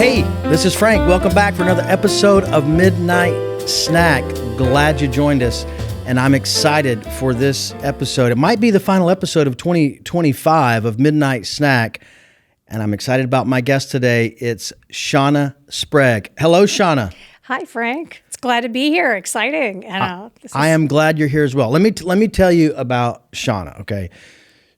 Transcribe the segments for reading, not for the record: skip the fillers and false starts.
Hey, this is Frank. Welcome back for another episode of Midnite Snack. Glad you joined us, and I'm excited for this episode. It might be the final episode of 2025 of Midnite Snack, and I'm excited about my guest today. It's Shauna Sprague. Hello, Shauna. Hi, Frank. It's glad to be here. Exciting. I am glad you're here as well. Let me tell you about Shauna, okay?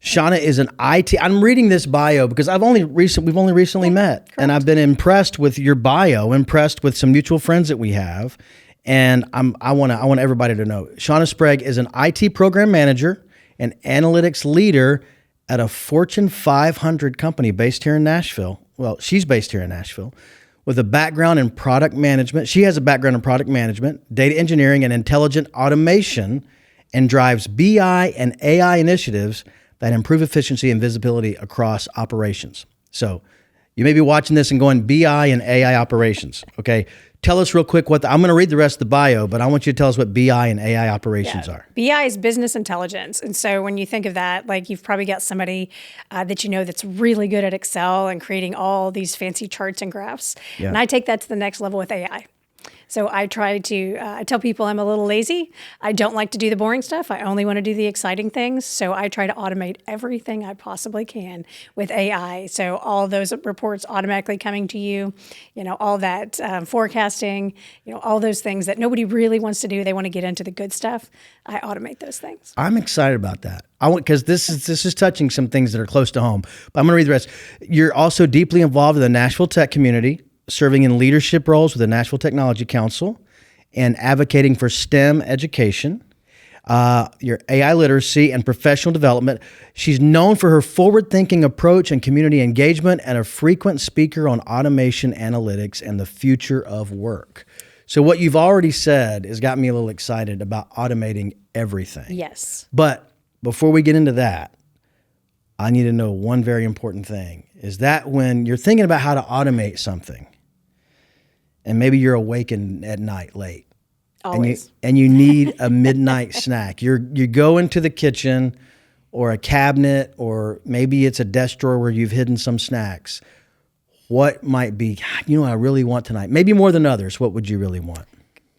Shauna is an IT. I'm reading this bio because we've only recently met, and I've been impressed with your bio, impressed with some mutual friends that we have, and I want everybody to know Shauna Sprague is an IT program manager and analytics leader at a Fortune 500 company based here in Nashville. Well, she's based here in Nashville with a background in product management. She has a background in product management, data engineering, and intelligent automation, and drives BI and AI initiatives that improve efficiency and visibility across operations. So you may be watching this and going, BI and AI operations, okay? Tell us real quick I'm going to read the rest of the bio, but I want you to tell us what BI and AI operations are. BI is business intelligence. And so when you think of that, like you've probably got somebody that you know that's really good at Excel and creating all these fancy charts and graphs. Yeah. And I take that to the next level with AI. So I try to, I tell people I'm a little lazy. I don't like to do the boring stuff. I only want to do the exciting things. So I try to automate everything I possibly can with AI. So all those reports automatically coming to you, all that forecasting, all those things that nobody really wants to do. They want to get into the good stuff. I automate those things. I'm excited about that. Because this is touching some things that are close to home. But I'm going to read the rest. You're also deeply involved in the Nashville tech community, serving in leadership roles with the Nashville Technology Council and advocating for STEM education, your AI literacy and professional development. She's known for her forward-thinking approach and community engagement and a frequent speaker on automation, analytics, and the future of work. So what you've already said has got me a little excited about automating everything. Yes. But before we get into that, I need to know one very important thing, is that when you're thinking about how to automate something, and maybe you're awakened at night late, always, and you need a midnight snack. You go into the kitchen or a cabinet, or maybe it's a desk drawer where you've hidden some snacks. What might be, what I really want tonight? Maybe more than others. What would you really want?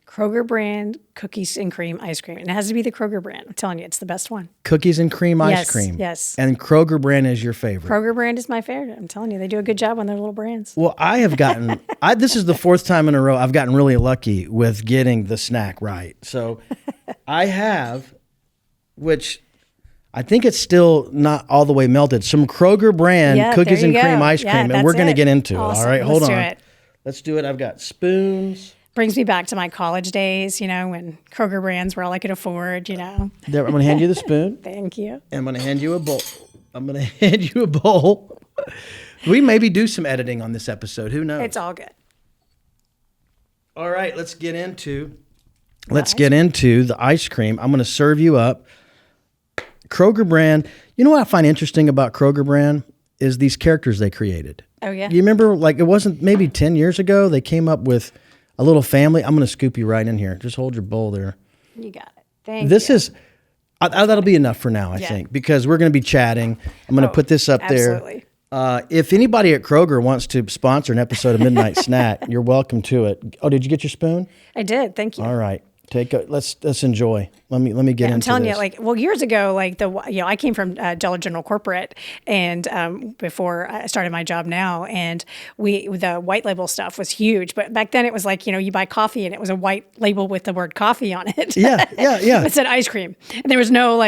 Kroger brand cookies and cream ice cream. And it has to be the Kroger brand. I'm telling you, it's the best one. Cookies and cream ice cream. Yes. And Kroger brand is your favorite. Kroger brand is my favorite. I'm telling you, they do a good job on their little brands. Well, I have gotten, this is the fourth time in a row I've gotten really lucky with getting the snack right. So I have, which I think it's still not all the way melted, some Kroger brand cookies and cream ice cream. And we're going to get into it. All right, hold on. Let's do it. I've got spoons. Brings me back to my college days, when Kroger brands were all I could afford, There, I'm going to hand you the spoon. Thank you. And I'm going to hand you a bowl. We maybe do some editing on this episode. Who knows? It's all good. All right, let's get into the ice cream. I'm going to serve you up Kroger brand. You know what I find interesting about Kroger brand is these characters they created. Oh, yeah. You remember, it wasn't maybe 10 years ago, they came up with a little family. I'm going to scoop you right in here. Just hold your bowl there. You got it. Thank you. That'll be enough for now, I think, because we're going to be chatting. I'm going to put this up absolutely. There. If anybody at Kroger wants to sponsor an episode of Midnight Snack, you're welcome to it. Oh, did you get your spoon? I did. Thank you. All right. Let's enjoy. Let me get into this. I'm telling you, years ago, I came from Dollar General Corporate, and before I started my job now, and the white label stuff was huge. But back then, it was you buy coffee, and it was a white label with the word coffee on it. Yeah. It said ice cream, and there was no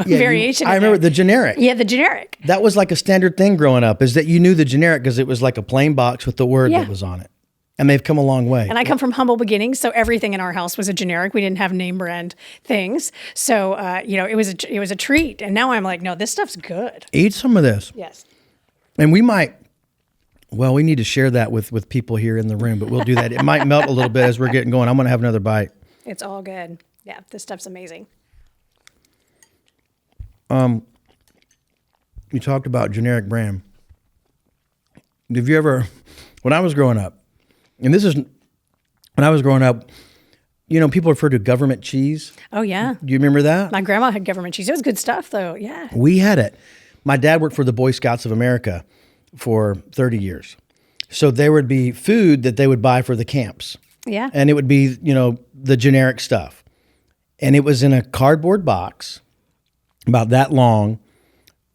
variation. I remember the generic. Yeah, the generic. That was like a standard thing growing up. Is that you knew the generic because it was like a plain box with the word that was on it. And they've come a long way. And I come from humble beginnings, so everything in our house was a generic. We didn't have name brand things, so it was a treat. And now I'm like, no, this stuff's good. Eat some of this. Yes. And we need to share that with people here in the room, but we'll do that. It might melt a little bit as we're getting going. I'm going to have another bite. It's all good. Yeah, this stuff's amazing. You talked about generic brand. Have you ever, when I was growing up, people refer to government cheese. Oh, yeah. Do you remember that? My grandma had government cheese. It was good stuff, though. Yeah. We had it. My dad worked for the Boy Scouts of America for 30 years. So there would be food that they would buy for the camps. Yeah. And it would be, the generic stuff. And it was in a cardboard box about that long,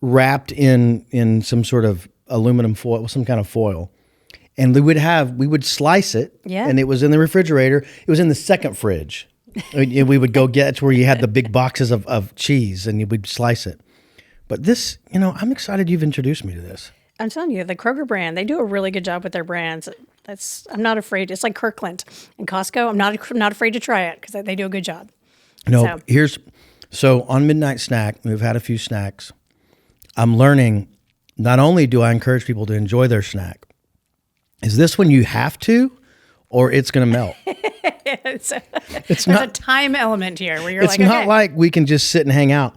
wrapped in some sort of aluminum foil, some kind of foil. And we would slice it. Yeah. And it was in the refrigerator. It was in the second fridge. We would go get to where you had the big boxes of cheese and you would slice it. But this, I'm excited you've introduced me to this. I'm telling you, the Kroger brand, they do a really good job with their brands. I'm not afraid. It's like Kirkland and Costco. I'm not afraid to try it because they do a good job. No, so on Midnite Snack, we've had a few snacks. I'm learning, not only do I encourage people to enjoy their snack, is this when you have to, or it's going to melt? There's a time element here where you're it's not like we can just sit and hang out.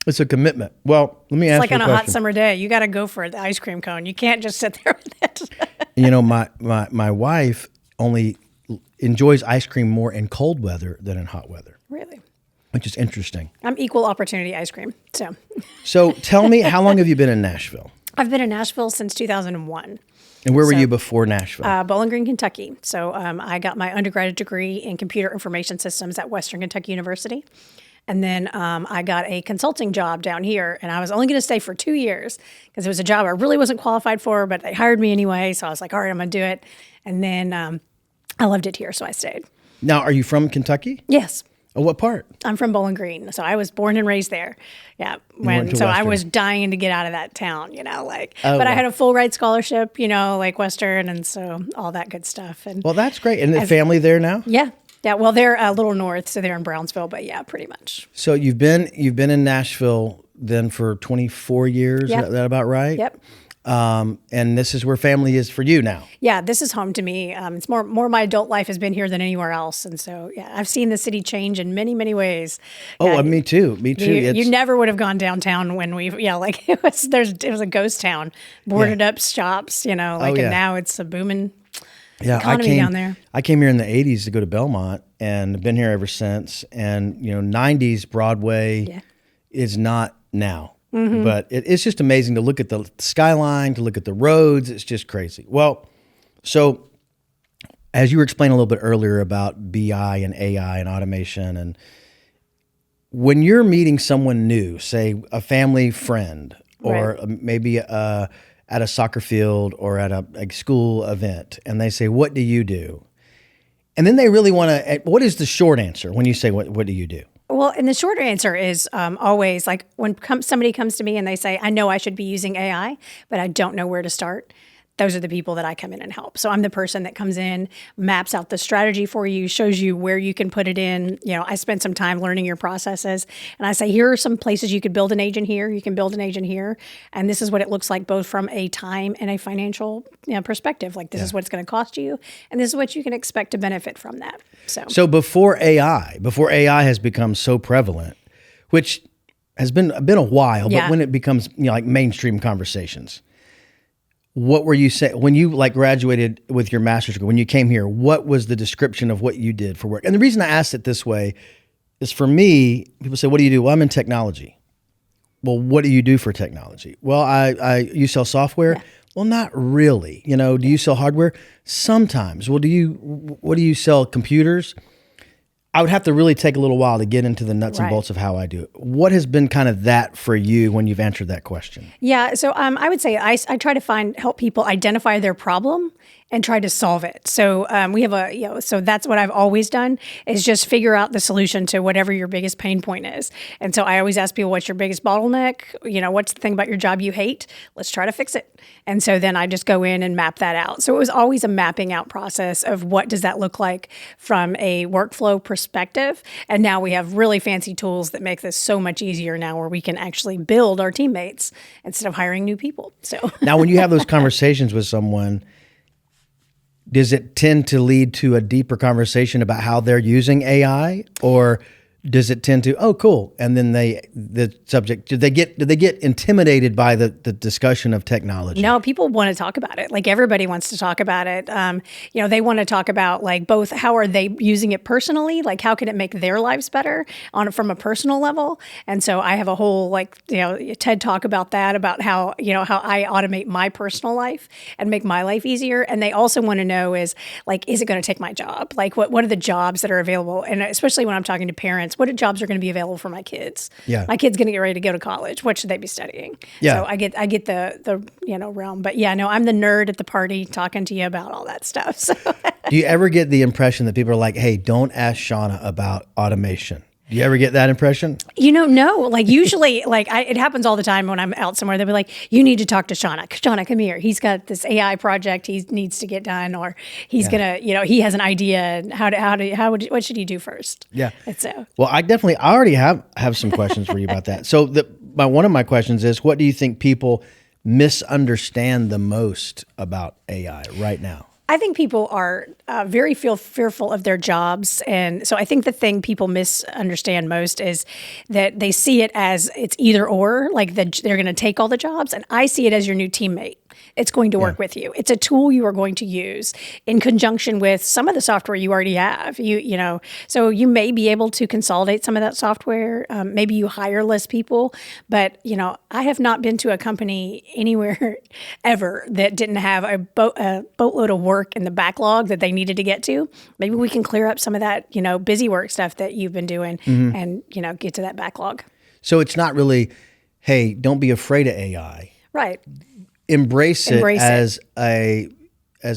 It's a commitment. Well, let me ask you a question. It's like on a hot summer day. You got to go for the ice cream cone. You can't just sit there with it. My wife only enjoys ice cream more in cold weather than in hot weather. Really? Which is interesting. I'm equal opportunity ice cream. So tell me, how long have you been in Nashville? I've been in Nashville since 2001. And where were you before Nashville? Bowling Green, Kentucky. So I got my undergraduate degree in computer information systems at Western Kentucky University. And then I got a consulting job down here, and I was only going to stay for 2 years because it was a job I really wasn't qualified for, but they hired me anyway. So I was like, all right, I'm going to do it. And then I loved it here, so I stayed. Now, are you from Kentucky? Yes. Oh, what part? I'm from Bowling Green, so I was born and raised there. Yeah, I was dying to get out of that town, But I had a full ride scholarship, like Western, and so all that good stuff. And well, that's great. And the family there now? Yeah. Yeah, well, they're a little north, so they're in Brownsville, but yeah, pretty much. So you've been in Nashville then for 24 years. Yep. Is that about right? Yep. And this is where family is for you now. Yeah, this is home to me. It's more my adult life has been here than anywhere else, and so yeah, I've seen the city change in many, many ways. Oh, yeah, me too. Me too. You never would have gone downtown when it was a ghost town, boarded up shops, and now it's a booming. Yeah, economy down there. I came here in the 80s to go to Belmont and been here ever since. And, 90s Broadway is not now. Mm-hmm. But it's just amazing to look at the skyline, to look at the roads. It's just crazy. Well, so as you were explaining a little bit earlier about BI and AI and automation, and when you're meeting someone new, say a family friend or maybe at a soccer field or at a school event, and they say, "What do you do?" And then they really want to, what is the short answer when you say, what do you do? Well, and the short answer is always like when somebody comes to me and they say, I know I should be using AI, but I don't know where to start. Those are the people that I come in and help. So I'm the person that comes in, maps out the strategy for you, shows you where you can put it in. I spend some time learning your processes, and I say, here are some places you could build an agent here. You can build an agent here, and this is what it looks like, both from a time and a financial perspective. Like this is what it's going to cost you, and this is what you can expect to benefit from that. So before AI has become so prevalent, which has been a while, but when it becomes like mainstream conversations. What were you saying when you graduated with your master's degree? When you came here, what was the description of what you did for work? And the reason I asked it this way is, for me, people say, "What do you do?" Well, I'm in technology. Well, what do you do for technology? Well, you sell software. Yeah. Well, not really. Do you sell hardware? Sometimes. Well, what do you sell? Computers? I would have to really take a little while to get into the nuts and bolts of how I do it. What has been kind of that for you when you've answered that question? Yeah, so I would say I try to help people identify their problem and try to solve it. So we have so that's what I've always done, is just figure out the solution to whatever your biggest pain point is. And so I always ask people, what's your biggest bottleneck? What's the thing about your job you hate? Let's try to fix it. And so then I just go in and map that out. So it was always a mapping out process of what does that look like from a workflow perspective. And now we have really fancy tools that make this so much easier now, where we can actually build our teammates instead of hiring new people. So now when you have those conversations with someone, does it tend to lead to a deeper conversation about how they're using AI, or does it tend to, oh, cool, and then the subject, did they get intimidated by the discussion of technology? No, people want to talk about it. Like everybody wants to talk about it. They want to talk about like both how are they using it personally, like how can it make their lives better from a personal level. And so I have a whole TED talk about that, about how I automate my personal life and make my life easier. And they also want to know is it going to take my job? Like what are the jobs that are available? And especially when I'm talking to parents, what jobs are going to be available for my kids? Yeah. My kid's going to get ready to go to college. What should they be studying? Yeah. So I get the realm. But yeah, no, I'm the nerd at the party talking to you about all that stuff. So. Do you ever get the impression that people are like, hey, don't ask Shauna about automation? Do you ever get that impression? No. Like usually, it happens all the time when I'm out somewhere. They'll be like, "You need to talk to Shauna. Shauna, come here. He's got this AI project he needs to get done, or he's gonna, he has an idea. What should he do first?" Yeah. And so, well, I already have some questions for you about that. So one of my questions is, what do you think people misunderstand the most about AI right now? I think people are very fearful of their jobs. And so I think the thing people misunderstand most is that they see it as it's either or, like they're going to take all the jobs. And I see it as your new teammate. It's going to work with you. It's a tool you are going to use in conjunction with some of the software you already have. So you may be able to consolidate some of that software. Maybe you hire less people, but I have not been to a company anywhere ever that didn't have a boatload of work in the backlog that they needed to get to. Maybe we can clear up some of that, busy work stuff that you've been doing, and get to that backlog. So it's not really, hey, don't be afraid of AI. Right. Embrace it as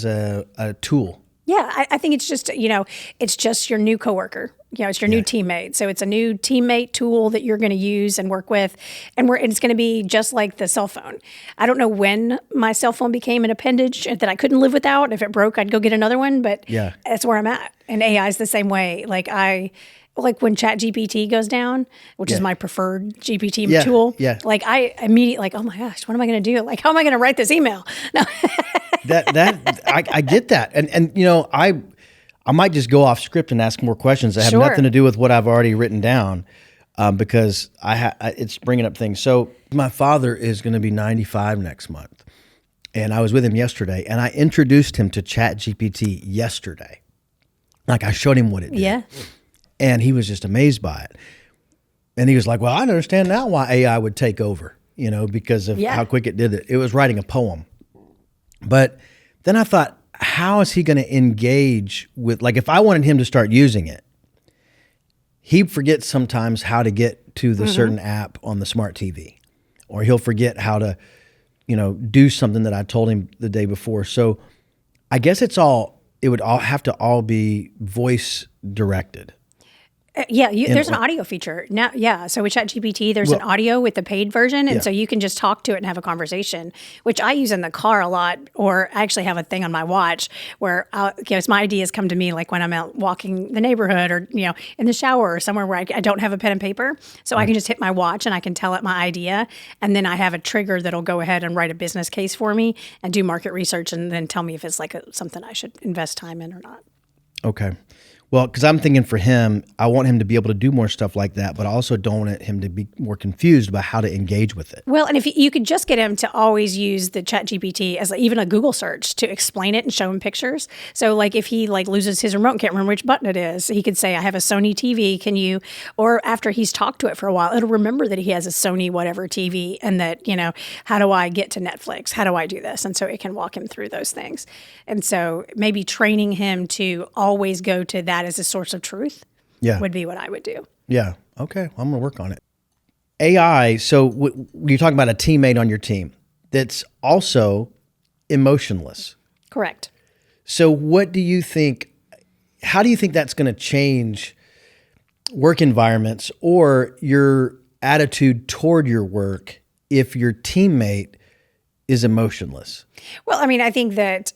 a tool. Yeah, I think it's just, it's just your new coworker. It's your new teammate. So it's a new teammate tool that you're going to use and work with. And it's going to be just like the cell phone. I don't know when my cell phone became an appendage that I couldn't live without. If it broke, I'd go get another one. But that's where I'm at. And AI is the same way. Like when ChatGPT goes down, which is my preferred GPT tool. Yeah. I immediately oh my gosh, what am I going to do? How am I going to write this email? No. I get that. And I might just go off script and ask more questions that have nothing to do with what I've already written down, because it's bringing up things. So my father is going to be 95 next month, and I was with him yesterday, and I introduced him to ChatGPT yesterday. I showed him what it did. Yeah. And he was just amazed by it. And he was like, well, I understand now why AI would take over, because of how quick it did it. It was writing a poem. But then I thought, how is he going to engage with, if I wanted him to start using it, he forgets sometimes how to get to the certain app on the smart TV, or he'll forget how to, do something that I told him the day before. So I guess it would all have to all be voice directed. There's an audio feature now. Yeah, so with ChatGPT, there's an audio with the paid version, and so you can just talk to it and have a conversation, which I use in the car a lot. Or I actually have a thing on my watch where my ideas come to me when I'm out walking the neighborhood, or in the shower, or somewhere where I don't have a pen and paper. So I can just hit my watch and I can tell it my idea, and then I have a trigger that'll go ahead and write a business case for me and do market research, and then tell me if it's something I should invest time in or not. Okay. Well, because I'm thinking for him, I want him to be able to do more stuff like that, but I also don't want him to be more confused about how to engage with it. Well, and if you could just get him to always use the ChatGPT as even a Google search to explain it and show him pictures. So if he loses his remote and can't remember which button it is, he could say, I have a Sony TV. Can you, or after he's talked to it for a while, it'll remember that he has a Sony whatever TV, and that, how do I get to Netflix? How do I do this? And so it can walk him through those things. And so maybe training him to always go to that as a source of truth would be what I would do. Yeah. Okay. I'm going to work on it. AI. So you're talking about a teammate on your team that's also emotionless. Correct. So how do you think that's going to change work environments or your attitude toward your work if your teammate is emotionless? Well, I think that,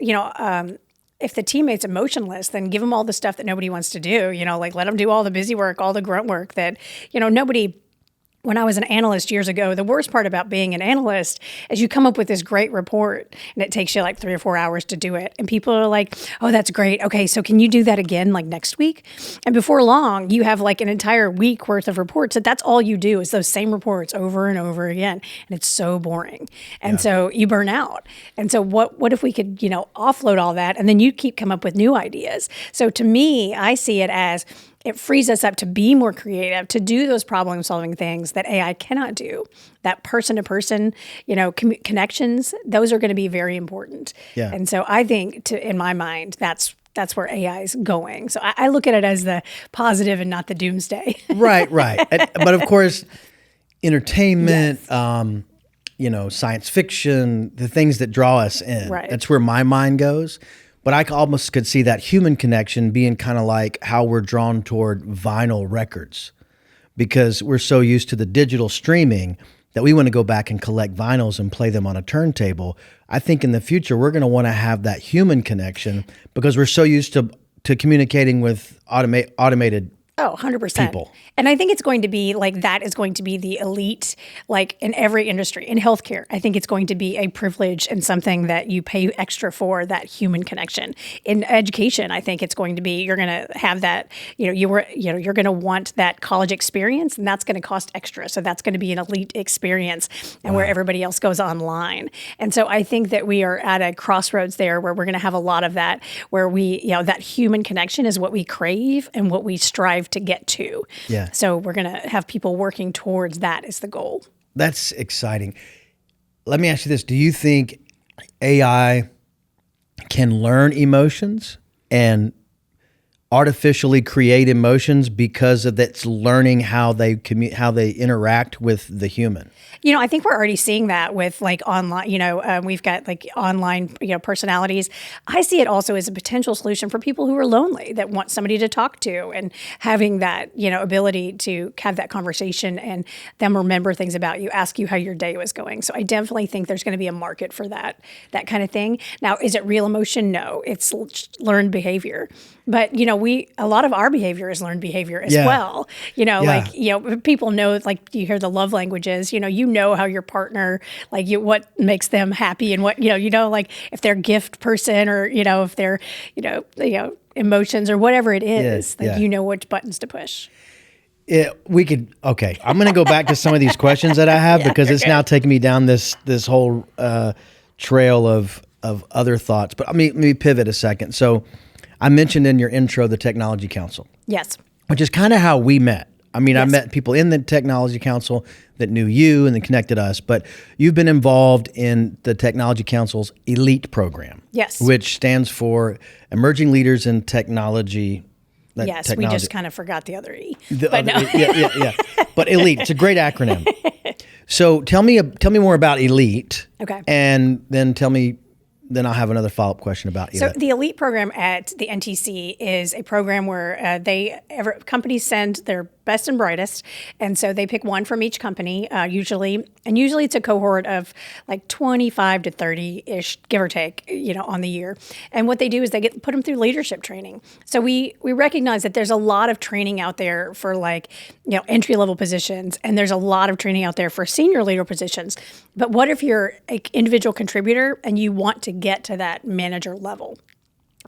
if the teammate's emotionless, then give them all the stuff that nobody wants to do, let them do all the busy work, all the grunt work that, nobody when I was an analyst years ago, the worst part about being an analyst is you come up with this great report and it takes you like 3 or 4 hours to do it. And people are like, oh, that's great. Okay, so can you do that again like next week? And before long, you have like an entire week worth of reports that's all you do is those same reports over and over again. And it's so boring. And so you burn out. And so what if we could, offload all that and then you come up with new ideas? So to me, I see it as it frees us up to be more creative, to do those problem solving things that AI cannot do. That person to person, connections, those are going to be very important. Yeah. And so I think in my mind, that's where AI is going. So I look at it as the positive and not the doomsday. Right. But of course, entertainment, science fiction, the things that draw us in, that's where my mind goes. But I almost could see that human connection being kind of like how we're drawn toward vinyl records, because we're so used to the digital streaming that we want to go back and collect vinyls and play them on a turntable. I think in the future, we're going to want to have that human connection because we're so used to communicating with automated 100%. People. And I think it's going to be like that is going to be the elite, like in every industry. In healthcare, I think it's going to be a privilege and something that you pay extra for, that human connection. In education, I think it's going to be, you're going to have that, you're going to want that college experience, and that's going to cost extra. So that's going to be an elite experience, and where everybody else goes online. And so I think that we are at a crossroads there where we're going to have a lot of that, where we, that human connection is what we crave and what we strive to get to. Yeah. So we're going to have people working towards that as the goal. That's exciting. Let me ask you this. Do you think AI can learn emotions and artificially create emotions because of its learning how they interact with the human? I think we're already seeing that with like online, we've got like online, personalities. I see it also as a potential solution for people who are lonely, that want somebody to talk to, and having that, ability to have that conversation and them remember things about you, ask you how your day was going. So I definitely think there's going to be a market for that kind of thing. Now, is it real emotion? No, it's learned behavior. But, a lot of our behavior is learned behavior as well. People know, like you hear the love languages, you know how your partner, like what makes them happy, and what, like if they're a gift person, or, if they're, emotions or whatever it is, which buttons to push. I'm going to go back to some of these questions that I have, because it's now taking me down this whole trail of other thoughts. But let me pivot a second. So I mentioned in your intro the Technology Council. Yes. Which is kind of how we met. I mean, yes. I met people in the Technology Council that knew you and then connected us, but you've been involved in the Technology Council's ELITE program. Yes. Which stands for Emerging Leaders in Technology. Yes, we just kind of forgot the other E. Yeah. But ELITE, it's a great acronym. So tell me more about ELITE. Okay. And then then I'll have another follow-up question about ELITE. So the ELITE program at the NTC is a program where companies send their best and brightest, and so they pick one from each company, usually it's a cohort of like 25 to 30-ish, give or take, on the year. And what they do is they put them through leadership training. So we recognize that there's a lot of training out there for entry-level positions, and there's a lot of training out there for senior leader positions. But what if you're an individual contributor and you want to get to that manager level?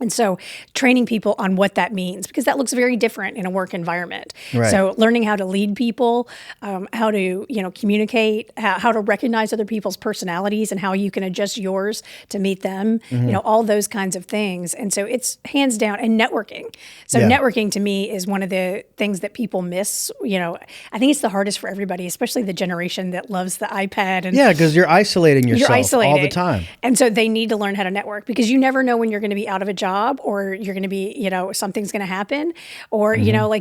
And so training people on what that means, because that looks very different in a work environment. Right. So learning how to lead people, how to, communicate, how to recognize other people's personalities and how you can adjust yours to meet them, all those kinds of things. And so it's hands down, and networking. So networking to me is one of the things that people miss. I think it's the hardest for everybody, especially the generation that loves the iPad. And because you're isolating yourself all the time. And so they need to learn how to network, because you never know when you're going to be out of a job, or you're going to be, something's going to happen, or,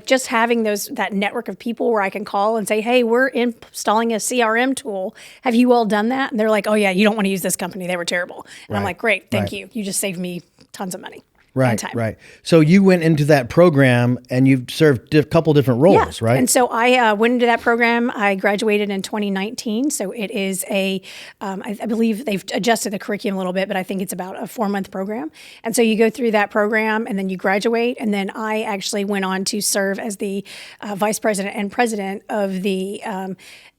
just having that network of people where I can call and say, hey, we're installing a CRM tool. Have you all done that? And they're like, oh yeah, you don't want to use this company. They were terrible. And I'm like, great, thank you. You just saved me tons of money. Right, and time. right. So you went into that program and you've served a couple different roles, right? And so I went into that program. I graduated in 2019. So it is I believe they've adjusted the curriculum a little bit, but I think it's about a 4-month program. And so you go through that program and then you graduate. And then I actually went on to serve as the vice president and president of the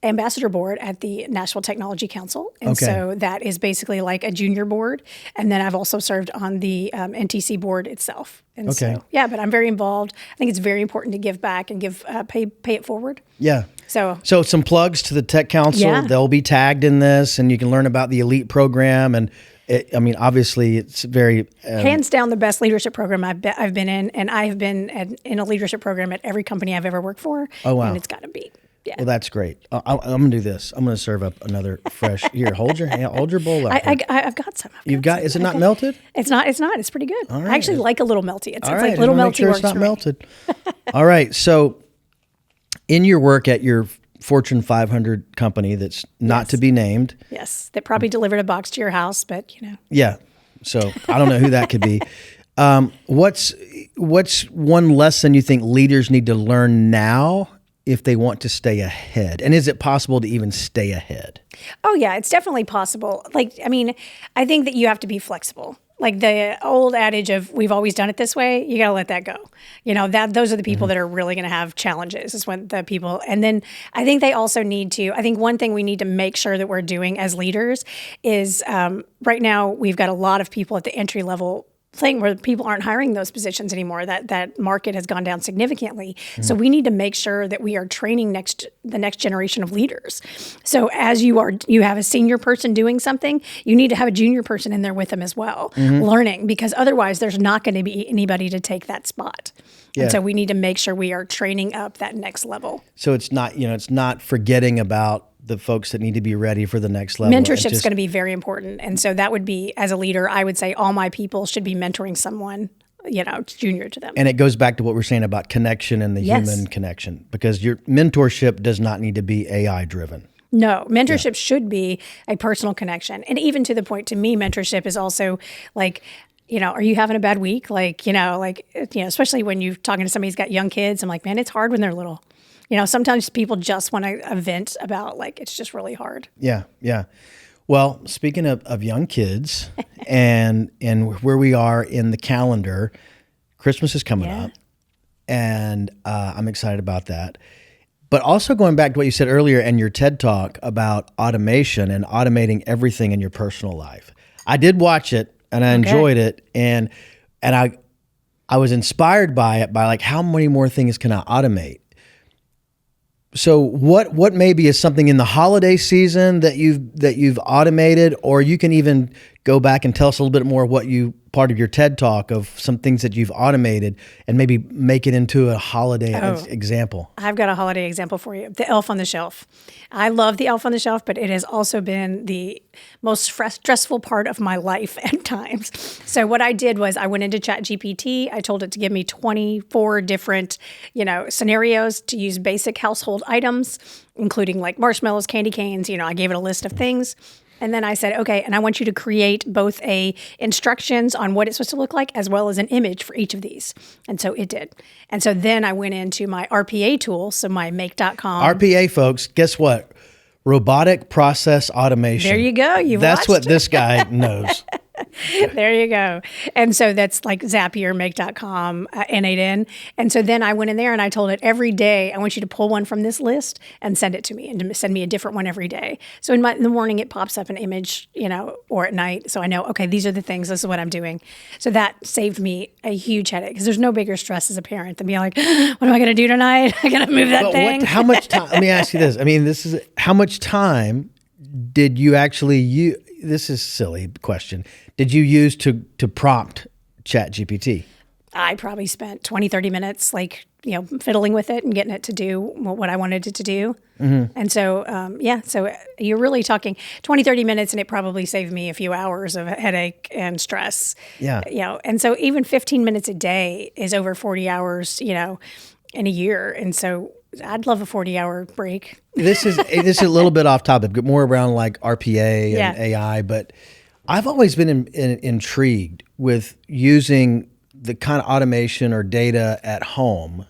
ambassador board at the Nashville Technology Council. And so that is basically like a junior board. And then I've also served on the NTC board itself. And so, but I'm very involved. I think it's very important to give back and pay it forward. Yeah. So some plugs to the Tech Council. Yeah. They'll be tagged in this, and you can learn about the elite program. And obviously, it's very hands down the best leadership program I've been in, and I have been in a leadership program at every company I've ever worked for. Oh wow! And it's got to be. Yeah. Well, that's great. I'm going to do this. I'm going to serve up another fresh. Here, hold your bowl out. I've got some. You've got. Is it not melted? It's not. It's pretty good. All right. I actually like a little melty. It's right. like little melty. Make sure it's not melted. All right. So, in your work at your Fortune 500 company that's not to be named. Yes, that probably delivered a box to your house, but Yeah. So I don't know who that could be. What's one lesson you think leaders need to learn now if they want to stay ahead? And is it possible to even stay ahead? Oh, yeah, it's definitely possible. I think that you have to be flexible. Like the old adage of we've always done it this way, you got to let that go. Those are the people that are really going to have challenges is when the people. And then I think they also need to, I think one thing we need to make sure that we're doing as leaders is right now we've got a lot of people at the entry level thing where people aren't hiring those positions anymore. That market has gone down significantly. Mm-hmm. So we need to make sure that we are training the next generation of leaders. So as you have a senior person doing something, you need to have a junior person in there with them as well, learning, because otherwise there's not going to be anybody to take that spot. Yeah. And so we need to make sure we are training up that next level. So it's not forgetting about the folks that need to be ready for the next level. Mentorship is going to be very important. And so that would be, as a leader, I would say all my people should be mentoring someone, junior to them. And it goes back to what we're saying about connection and the human connection, because your mentorship does not need to be AI driven. No, mentorship should be a personal connection. And even to the point, to me, mentorship is also like, are you having a bad week? Especially when you're talking to somebody who's got young kids, I'm like, man, it's hard when they're little. Sometimes people just want to vent about it's just really hard. Yeah, yeah. Well, speaking of young kids and where we are in the calendar, Christmas is coming up, and I'm excited about that. But also going back to what you said earlier and your TED Talk about automation and automating everything in your personal life. I did watch it and I enjoyed it, and I was inspired by it, by how many more things can I automate? So what maybe is something in the holiday season that you've automated, or you can even go back and tell us a little bit more what part of your TED Talk of some things that you've automated and maybe make it into a holiday example. I've got a holiday example for you. The elf on the shelf. I love the elf on the shelf, but it has also been the most stressful part of my life at times. So what I did was I went into ChatGPT. I told it to give me 24 different, scenarios to use basic household items, including like marshmallows, candy canes. I gave it a list of things. And then I said, okay, and I want you to create both instructions on what it's supposed to look like as well as an image for each of these. And so it did. And so then I went into my RPA tool, so my make.com. RPA, folks, guess what? Robotic process automation. There you go. That's what this guy knows. There you go. And so that's like Zapier, make.com, N8N. And so then I went in there and I told it every day, I want you to pull one from this list and send it to me, and to send me a different one every day. So in the morning, it pops up an image, or at night. So I know, okay, these are the things, this is what I'm doing. So that saved me a huge headache, because there's no bigger stress as a parent than being like, what am I going to do tonight? I got to move that thing. How much time, let me ask you this. How much time did you actually use? This is a silly question. Did you use to prompt ChatGPT? I probably spent 20, 30 minutes fiddling with it and getting it to do what I wanted it to do. Mm-hmm. And so, so you're really talking 20, 30 minutes, and it probably saved me a few hours of headache and stress. Yeah. And so even 15 minutes a day is over 40 hours, in a year. And so I'd love a 40-hour break. This is a little bit off topic, but more around like RPA and AI. But I've always been intrigued with using the kind of automation or data at home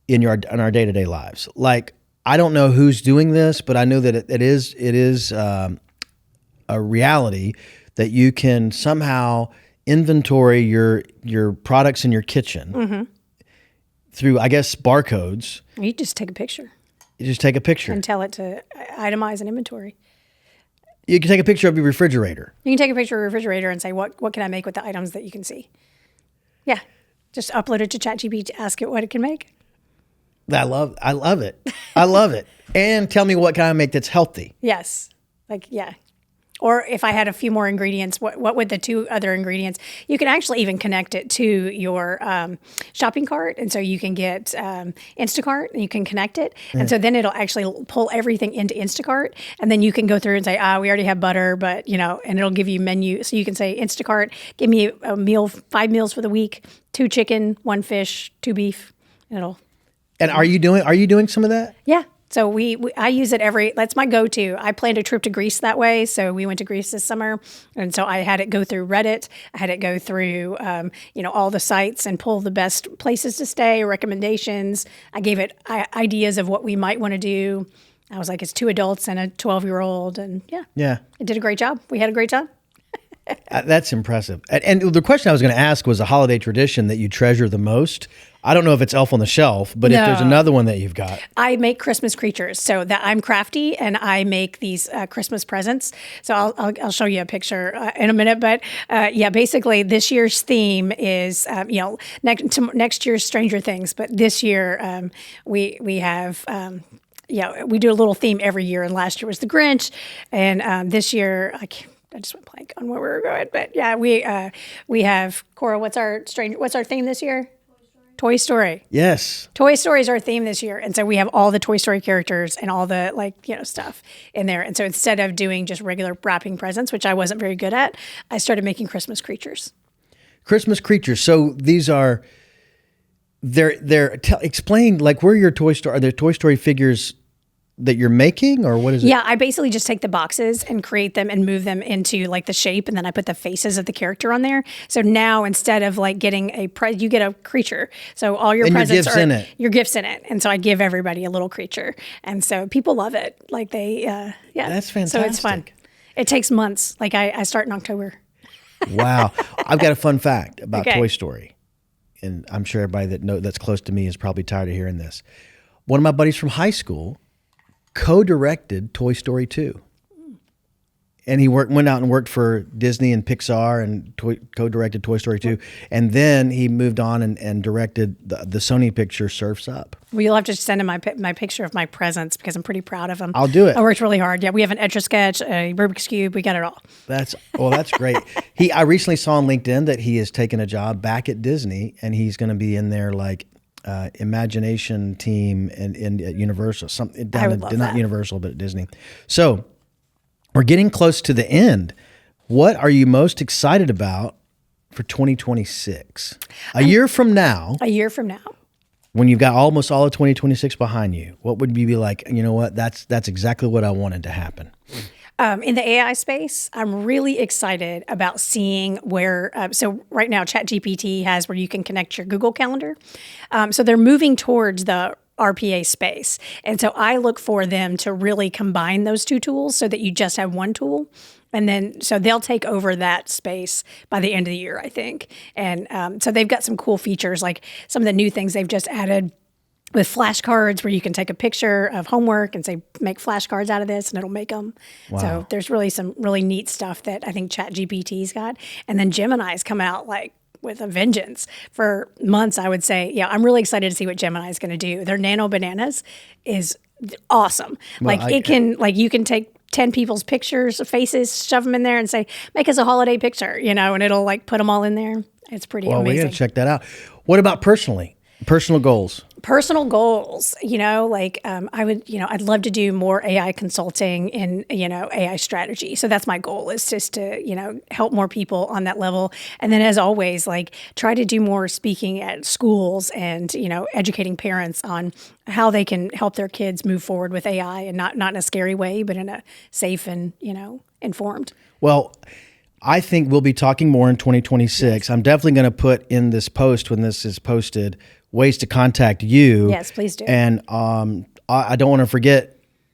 in our day-to-day lives. Like, I don't know who's doing this, but I know that it is a reality that you can somehow inventory your products in your kitchen through, I guess, barcodes. You just take a picture. You just take a picture and tell it to itemize an inventory. You can take a picture of your refrigerator. You can take a picture of your refrigerator and say, what can I make with the items that you can see? Yeah. Just upload it to ChatGPT, ask it what it can make. I love it. I love it. And tell me what can I make that's healthy. Yes. Yeah. Or if I had a few more ingredients, what would the 2 other ingredients? You can actually even connect it to your shopping cart. And so you can get Instacart and you can connect it. Yeah. And so then it'll actually pull everything into Instacart. And then you can go through and say, we already have butter, but, and it'll give you menu. So you can say, Instacart, give me a meal, 5 meals for the week, 2 chicken, 1 fish, 2 beef. And are you doing some of that? Yeah. So I use it that's my go-to. I planned a trip to Greece that way. So we went to Greece this summer. And so I had it go through Reddit. I had it go through, all the sites and pull the best places to stay, recommendations. I gave it ideas of what we might want to do. I was like, it's 2 adults and a 12-year-old. And yeah, it did a great job. We had a great time. That's impressive. And the question I was going to ask was a holiday tradition that you treasure the most. I don't know if it's Elf on the Shelf, but if there's another one that you've got. I make Christmas creatures. So that I'm crafty and I make these Christmas presents. So I'll show you a picture in a minute. But basically this year's theme is, next year's Stranger Things. But this year we have... we do a little theme every year. And last year was the Grinch. And this year, I just went blank on where we were going. But yeah, we have, Cora, what's our theme this year? Toy Story. Yes. Toy Story is our theme this year. And so we have all the Toy Story characters and all the stuff in there. And so instead of doing just regular wrapping presents, which I wasn't very good at, I started making Christmas creatures. Christmas creatures. So these are, explain, like, where your Toy Story, are there Toy Story figures that you're making, or what is it? Yeah, I basically just take the boxes and create them and move them into like the shape, and then I put the faces of the character on there. So now instead of like getting you get a creature. So all your presents are your gifts in it, and so I give everybody a little creature, and so people love it. Like that's fantastic. So it's fun. It takes months. Like I start in October. Wow, I've got a fun fact about Toy Story, and I'm sure everybody that's close to me is probably tired of hearing this. One of my buddies from high school co-directed Toy Story 2. And he went out and worked for Disney and Pixar and co-directed Toy Story 2. And then he moved on and directed the Sony picture Surf's Up. Well, you'll have to send him my picture of my presents because I'm pretty proud of them. I'll do it. I worked really hard. Yeah, we have an Etch-a-Sketch, a Rubik's Cube. We got it all. That's great. I recently saw on LinkedIn that he has taken a job back at Disney, and he's going to be in their imagination team in at Universal, not Universal, but at Disney. So we're getting close to the end. What are you most excited about for 2026? A year from now, when you've got almost all of 2026 behind you, what would you be like? You know what? That's exactly what I wanted to happen. In the AI space, I'm really excited about seeing where, so right now ChatGPT has where you can connect your Google Calendar. So they're moving towards the RPA space. And so I look for them to really combine those 2 tools so that you just have one tool. And then, so they'll take over that space by the end of the year, I think. And so they've got some cool features, like some of the new things they've just added with flashcards where you can take a picture of homework and say, make flashcards out of this, and it'll make them. Wow. So there's really some really neat stuff that I think ChatGPT's got. And then Gemini's come out like with a vengeance for months, I would say. Yeah, I'm really excited to see what Gemini's going to do. Their Nano Bananas is awesome. Well, you can take 10 people's pictures, faces, shove them in there and say, make us a holiday picture, and it'll like put them all in there. It's pretty amazing. We got to check that out. What about personal goals? Personal goals, I'd love to do more AI consulting and, AI strategy. So that's my goal, is just to, help more people on that level. And then as always, try to do more speaking at schools and, educating parents on how they can help their kids move forward with AI, and not in a scary way, but in a safe and, informed. Well, I think we'll be talking more in 2026. I'm definitely going to put in this post when this is posted ways to contact you. Yes, please do. And I don't want to forget,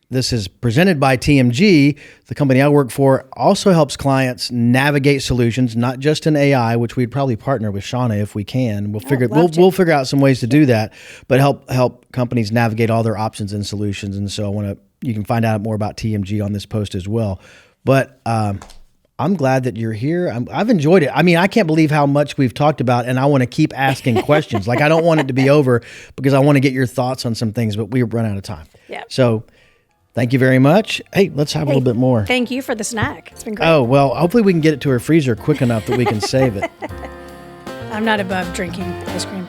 this is presented by TMG. The company I work for also helps clients navigate solutions, not just in AI, which we'd probably partner with Shauna if we can. We'll figure out some ways to do that, but help companies navigate all their options and solutions. And so you can find out more about TMG on this post as well. But I'm glad that you're here. I've enjoyed it. I mean, I can't believe how much we've talked about, and I want to keep asking questions. Like, I don't want it to be over because I want to get your thoughts on some things, but we've run out of time. Yeah. So thank you very much. Hey, let's have a little bit more. Thank you for the snack. It's been great. Oh, well, hopefully we can get it to our freezer quick enough that we can save it. I'm not above drinking ice cream.